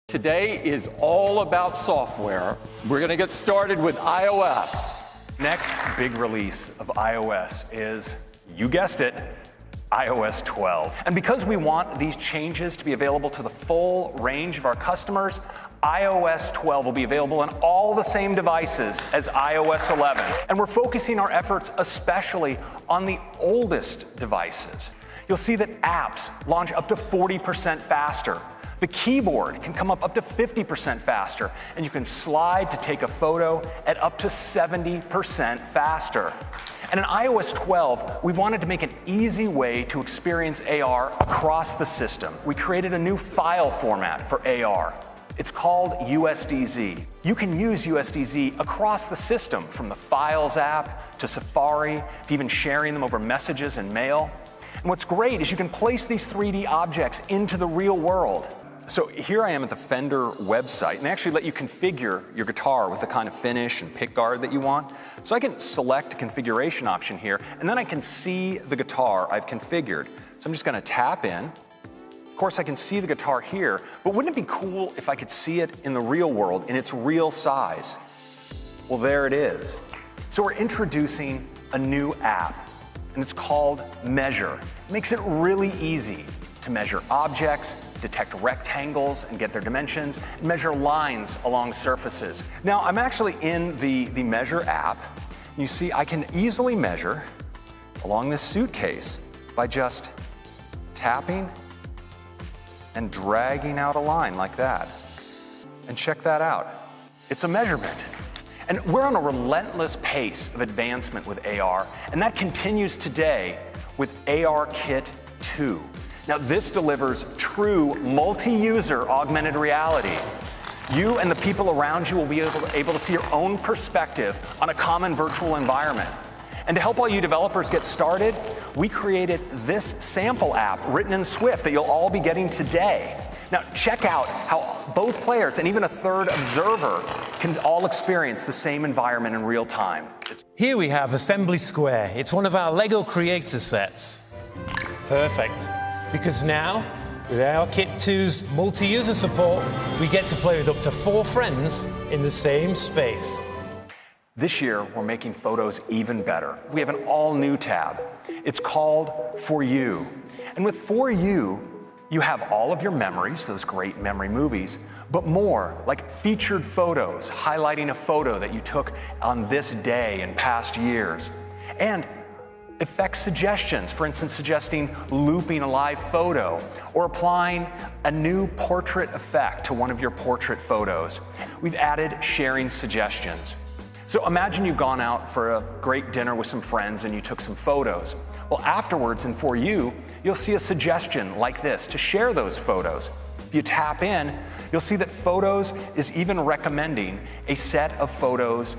Today is all about software. We're going to get started with iOS. Next big release of iOS is, you guessed it, iOS 12. And because we want these changes to be available to the full range of our customers, iOS 12 will be available on all the same devices as iOS 11. And we're focusing our efforts especially on the oldest devices. You'll see that apps launch up to 40% faster. The keyboard can come up to 50% faster, and you can slide to take a photo at up to 70% faster. And in iOS 12, we wanted to make an easy way to experience AR across the system. We created a new file format for AR. It's called USDZ. You can use USDZ across the system, from the Files app to Safari, to even sharing them over messages and mail. And what's great is you can place these 3D objects into the real world. So here I am at the Fender website, and they actually let you configure your guitar with the kind of finish and pickguard that you want. So I can select a configuration option here, and then I can see the guitar I've configured. So I'm just gonna tap in. Of course, I can see the guitar here, but wouldn't it be cool if I could see it in the real world, in its real size? Well, there it is. So we're introducing a new app, and it's called Measure. It makes it really easy to measure objects, detect rectangles and get their dimensions, and measure lines along surfaces. Now, I'm actually in the Measure app. You see, I can easily measure along this suitcase by just tapping and dragging out a line like that. And check that out. It's a measurement. And we're on a relentless pace of advancement with AR, and that continues today with AR Kit 2. Now, this delivers true multi-user augmented reality. You and the people around you will be able to see your own perspective on a common virtual environment. And to help all you developers get started, we created this sample app written in Swift that you'll all be getting today. Now, check out how both players and even a third observer can all experience the same environment in real time. Here we have Assembly Square. It's one of our Lego creator sets. Perfect. Because now, with AR Kit 2's multi-user support, we get to play with up to 4 friends in the same space. This year, we're making photos even better. We have an all-new tab. It's called For You. And with For You, you have all of your memories, those great memory movies, but more, like featured photos, highlighting a photo that you took on this day in past years. And effect suggestions, for instance, suggesting looping a live photo or applying a new portrait effect to one of your portrait photos. We've added sharing suggestions. So imagine you've gone out for a great dinner with some friends and you took some photos. Well, afterwards and For You, you'll see a suggestion like this to share those photos. If you tap in, you'll see that Photos is even recommending a set of photos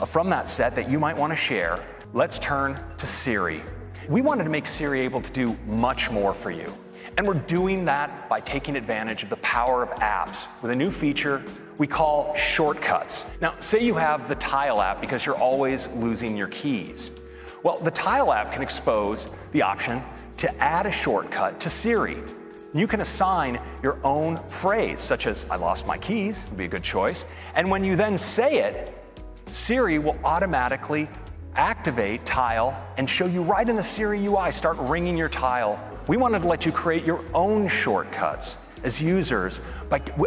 from that set that you might want to share. Let's turn to Siri. We wanted to make Siri able to do much more for you. And we're doing that by taking advantage of the power of apps with a new feature we call shortcuts. Now, say you have the Tile app because you're always losing your keys. Well, the Tile app can expose the option to add a shortcut to Siri. You can assign your own phrase, such as, "I lost my keys," would be a good choice. And when you then say it, Siri will automatically activate Tile and show you right in the Siri UI, start ringing your Tile. We wanted to let you create your own shortcuts as users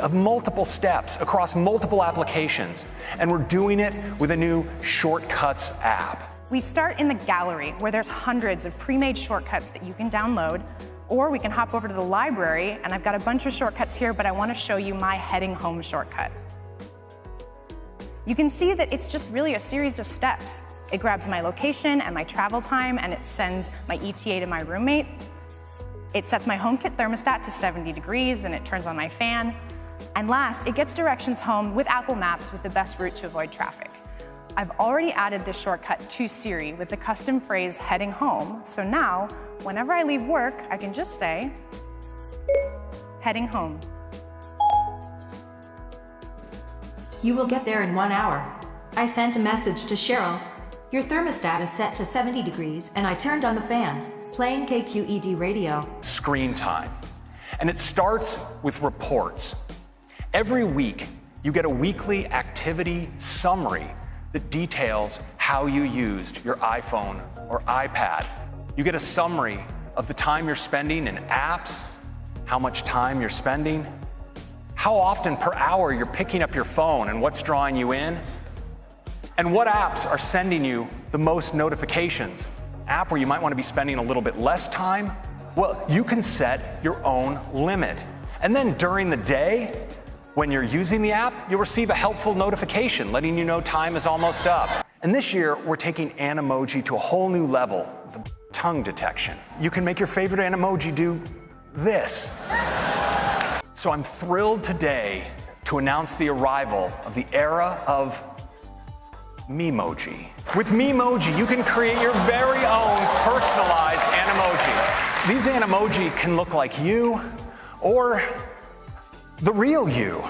of multiple steps across multiple applications. And we're doing it with a new Shortcuts app. We start in the gallery, where there's hundreds of pre-made shortcuts that you can download, or we can hop over to the library, and I've got a bunch of shortcuts here, but I want to show you my heading home shortcut. You can see that it's just really a series of steps. It grabs my location and my travel time, and it sends my ETA to my roommate. It sets my HomeKit thermostat to 70 degrees, and it turns on my fan. And last, it gets directions home with Apple Maps with the best route to avoid traffic. I've already added this shortcut to Siri with the custom phrase heading home, so now, whenever I leave work, I can just say, heading home. You will get there in 1 hour. I sent a message to Cheryl. Your thermostat is set to 70 degrees, and I turned on the fan, playing KQED radio. Screen time. And it starts with reports. Every week, you get a weekly activity summary that details how you used your iPhone or iPad. You get a summary of the time you're spending in apps, how much time you're spending, how often per hour you're picking up your phone and what's drawing you in, and what apps are sending you the most notifications. App where you might want to be spending a little bit less time, well, you can set your own limit. And then during the day, when you're using the app, you'll receive a helpful notification letting you know time is almost up. And this year, we're taking Animoji to a whole new level, the tongue detection. You can make your favorite Animoji do this. So I'm thrilled today to announce the arrival of the era of Memoji. With Memoji, you can create your very own personalized Animoji. These Animoji can look like you or the real you.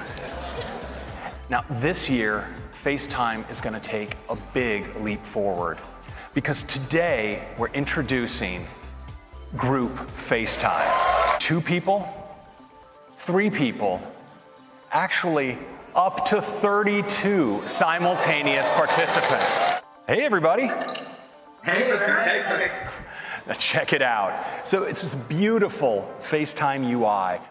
Now, this year, FaceTime is going to take a big leap forward because today we're introducing group FaceTime. 2 people, 3 people, actually up to 32 simultaneous participants. Hey, everybody. Hey. Now check it out. So it's this beautiful FaceTime UI.